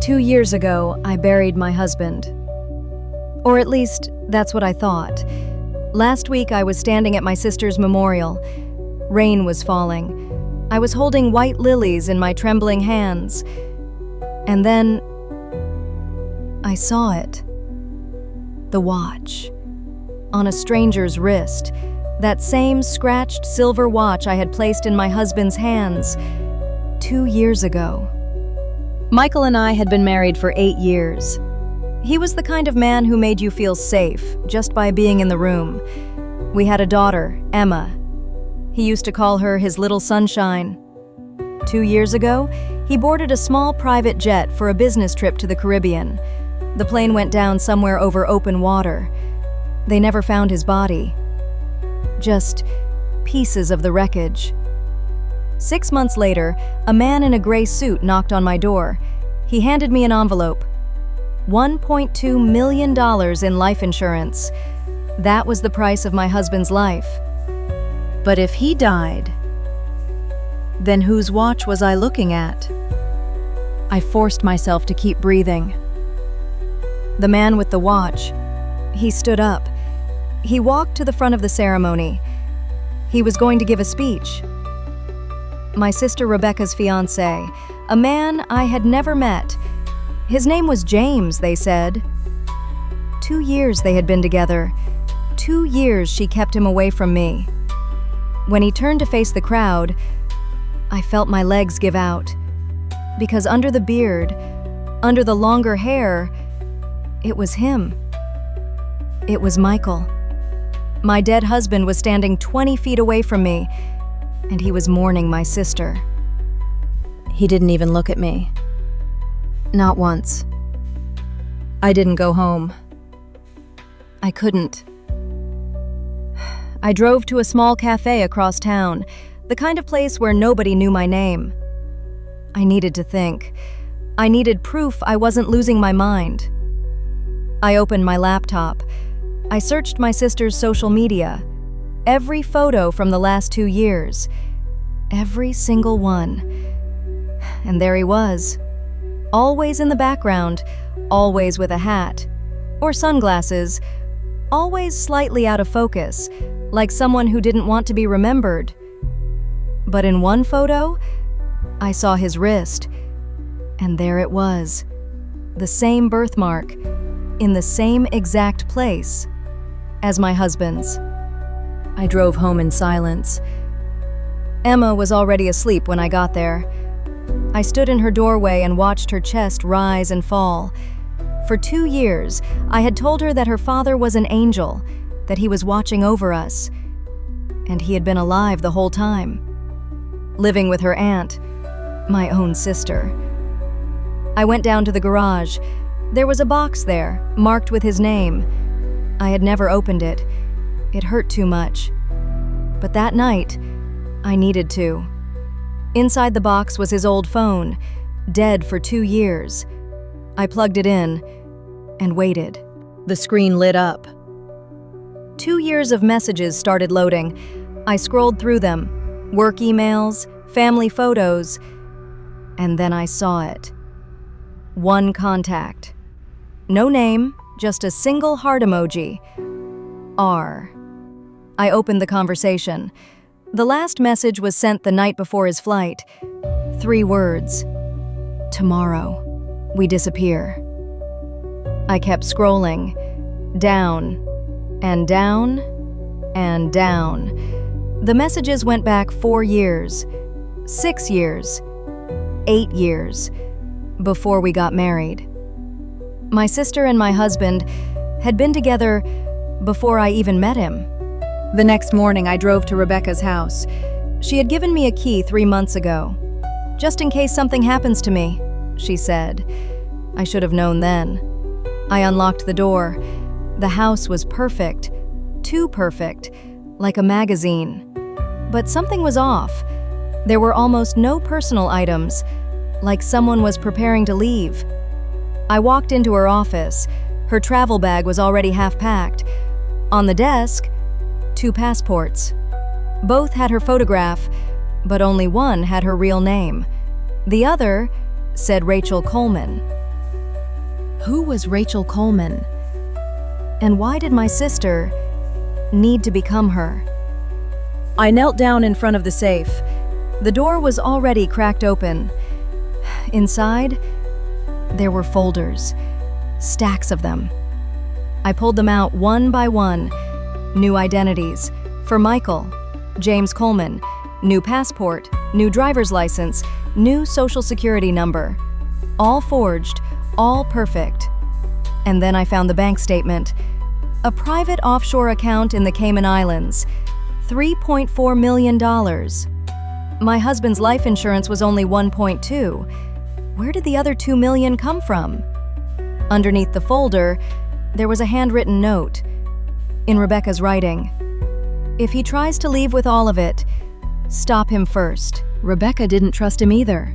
2 years ago, I buried my husband. Or at least, that's what I thought. Last week, I was standing at my sister's memorial. Rain was falling. I was holding white lilies in my trembling hands. And then, I saw it. The watch. On a stranger's wrist. That same scratched silver watch I had placed in my husband's hands 2 years ago. Michael and I had been married for 8 years. He was the kind of man who made you feel safe just by being in the room. We had a daughter, Emma. He used to call her his little sunshine. 2 years ago, he boarded a small private jet for a business trip to the Caribbean. The plane went down somewhere over open water. They never found his body. Just pieces of the wreckage. 6 months later, a man in a gray suit knocked on my door. He handed me an envelope. $1.2 million in life insurance. That was the price of my husband's life. But if he died, then whose watch was I looking at? I forced myself to keep breathing. The man with the watch, he stood up. He walked to the front of the ceremony. He was going to give a speech. My sister Rebecca's fiancé, a man I had never met. His name was James, they said. 2 years they had been together. 2 years she kept him away from me. When he turned to face the crowd, I felt my legs give out. Because under the beard, under the longer hair, it was him. It was Michael. My dead husband was standing 20 feet away from me, and he was mourning my sister. He didn't even look at me. Not once. I didn't go home. I couldn't. I drove to a small cafe across town, the kind of place where nobody knew my name. I needed to think. I needed proof I wasn't losing my mind. I opened my laptop. I searched my sister's social media. Every photo from the last 2 years. Every single one. And there he was. Always in the background, always with a hat. Or sunglasses. Always slightly out of focus, like someone who didn't want to be remembered. But in one photo, I saw his wrist. And there it was. The same birthmark, in the same exact place as my husband's. I drove home in silence. Emma was already asleep when I got there. I stood in her doorway and watched her chest rise and fall. For 2 years, I had told her that her father was an angel, that he was watching over us, and he had been alive the whole time, living with her aunt, my own sister. I went down to the garage. There was a box there, marked with his name. I had never opened it. It hurt too much. But that night, I needed to. Inside the box was his old phone, dead for 2 years. I plugged it in and waited. The screen lit up. 2 years of messages started loading. I scrolled through them, work emails, family photos, and then I saw it. One contact. No name, just a single heart emoji. R. I opened the conversation. The last message was sent the night before his flight. 3 words. Tomorrow, we disappear. I kept scrolling. Down, and down, and down. The messages went back 4 years, 6 years, 8 years, before we got married. My sister and my husband had been together before I even met him. The next morning, I drove to Rebecca's house. She had given me a key 3 months ago. Just in case something happens to me, she said. I should have known then. I unlocked the door. The house was perfect, too perfect, like a magazine. But something was off. There were almost no personal items, like someone was preparing to leave. I walked into her office. Her travel bag was already half packed. On the desk, 2 passports. Both had her photograph, but only one had her real name. The other said Rachel Coleman. Who was Rachel Coleman? And why did my sister need to become her? I knelt down in front of the safe. The door was already cracked open. Inside, there were folders, stacks of them. I pulled them out one by one. New identities. For Michael, James Coleman. New passport, new driver's license, new social security number. All forged, all perfect. And then I found the bank statement. A private offshore account in the Cayman Islands. $3.4 million. My husband's life insurance was only 1.2. Where did the other 2 million come from? Underneath the folder, there was a handwritten note. In Rebecca's writing. If he tries to leave with all of it, stop him first. Rebecca didn't trust him either.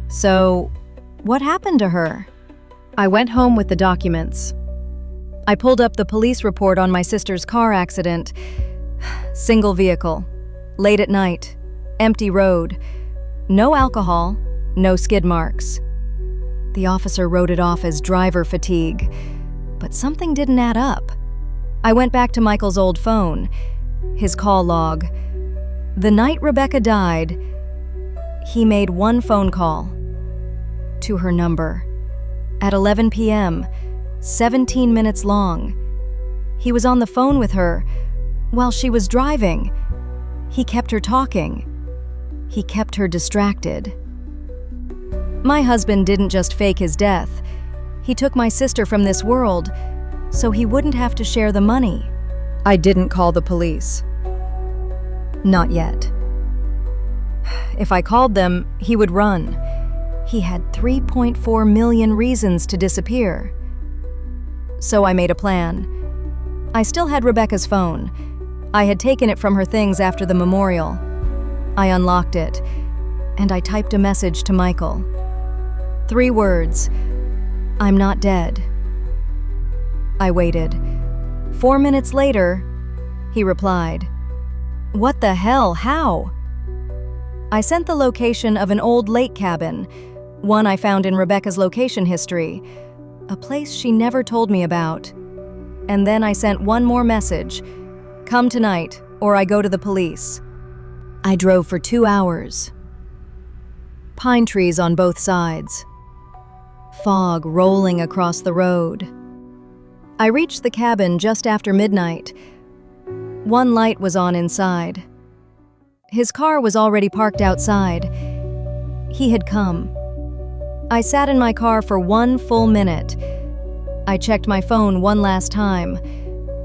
So, what happened to her? I went home with the documents. I pulled up the police report on my sister's car accident. Single vehicle. Late at night. Empty road. No alcohol. No skid marks. The officer wrote it off as driver fatigue. But something didn't add up. I went back to Michael's old phone. His call log. The night Rebecca died, he made one phone call. To her number. At 11 p.m., 17 minutes long. He was on the phone with her while she was driving. He kept her talking. He kept her distracted. My husband didn't just fake his death. He took my sister from this world so he wouldn't have to share the money. I didn't call the police. Not yet. If I called them, he would run. He had 3.4 million reasons to disappear. So I made a plan. I still had Rebecca's phone. I had taken it from her things after the memorial. I unlocked it, and I typed a message to Michael. 3 words. I'm not dead. I waited. 4 minutes later, he replied. What the hell? How? I sent the location of an old lake cabin, one I found in Rebecca's location history, a place she never told me about. And then I sent one more message. Come tonight, or I go to the police. I drove for 2 hours. Pine trees on both sides. Fog rolling across the road. I reached the cabin just after midnight. One light was on inside. His car was already parked outside. He had come. I sat in my car for 1 full minute. I checked my phone one last time.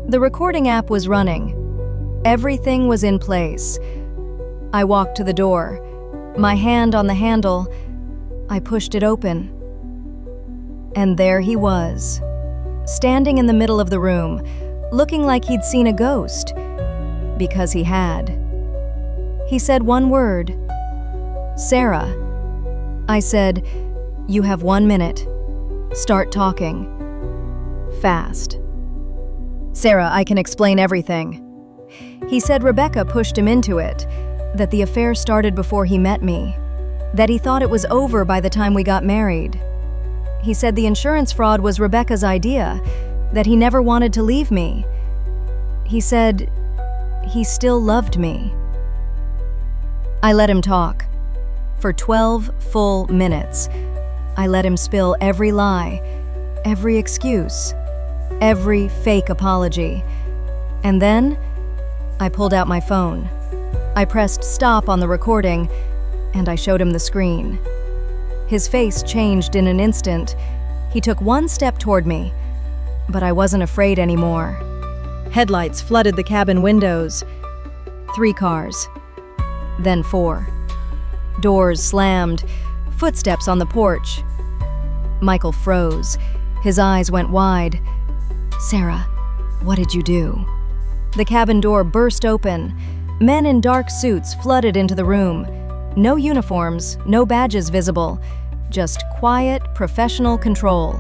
The recording app was running. Everything was in place. I walked to the door. My hand on the handle. I pushed it open. And there he was, standing in the middle of the room, looking like he'd seen a ghost. Because he had. He said one word. Sarah. I said, you have 1 minute. Start talking. Fast. Sarah, I can explain everything. He said Rebecca pushed him into it, that the affair started before he met me, that he thought it was over by the time we got married. He said the insurance fraud was Rebecca's idea, that he never wanted to leave me. He said he still loved me. I let him talk. For 12 full minutes, I let him spill every lie, every excuse, every fake apology. And then, I pulled out my phone. I pressed stop on the recording, and I showed him the screen. His face changed in an instant. He took 1 step toward me, but I wasn't afraid anymore. Headlights flooded the cabin windows. 3 cars. Then 4. Doors slammed, footsteps on the porch. Michael froze. His eyes went wide. Sarah, what did you do? The cabin door burst open. Men in dark suits flooded into the room. No uniforms, no badges visible. Just quiet, professional control.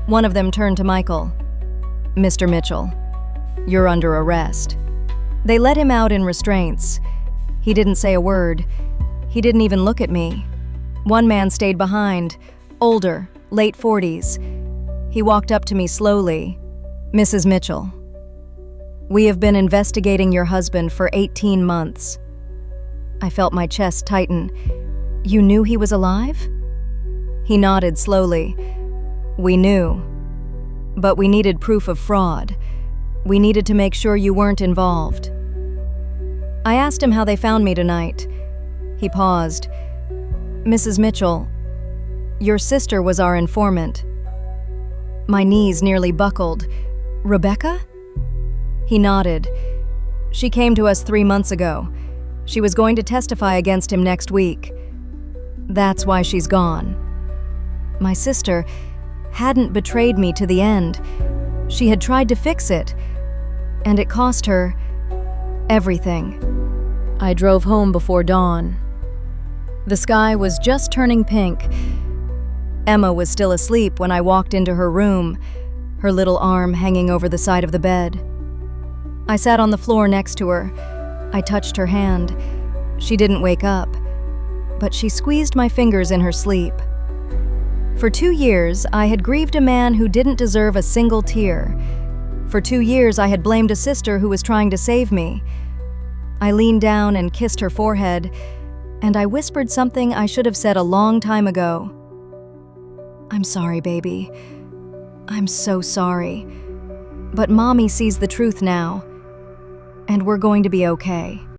One of them turned to Michael. Mr. Mitchell, you're under arrest. They let him out in restraints. He didn't say a word. He didn't even look at me. One man stayed behind, Older, late 40s. He walked up to me slowly. "Mrs. Mitchell, we have been investigating your husband for 18 months. I felt my chest tighten. "You knew he was alive?" He nodded slowly. "We knew. But we needed proof of fraud. We needed to make sure you weren't involved." I asked him how they found me tonight. He paused. "Mrs. Mitchell, your sister was our informant." My knees nearly buckled. "Rebecca?" He nodded. "She came to us 3 months ago. She was going to testify against him next week. That's why she's gone. My sister hadn't betrayed me to the end. She had tried to fix it, and it cost her everything." I drove home before dawn. The sky was just turning pink. Emma was still asleep when I walked into her room, her little arm hanging over the side of the bed. I sat on the floor next to her. I touched her hand. She didn't wake up, but she squeezed my fingers in her sleep. For 2 years, I had grieved a man who didn't deserve a single tear. For 2 years, I had blamed a sister who was trying to save me. I leaned down and kissed her forehead, and I whispered something I should have said a long time ago. "I'm sorry, baby. I'm so sorry. But Mommy sees the truth now, and we're going to be okay."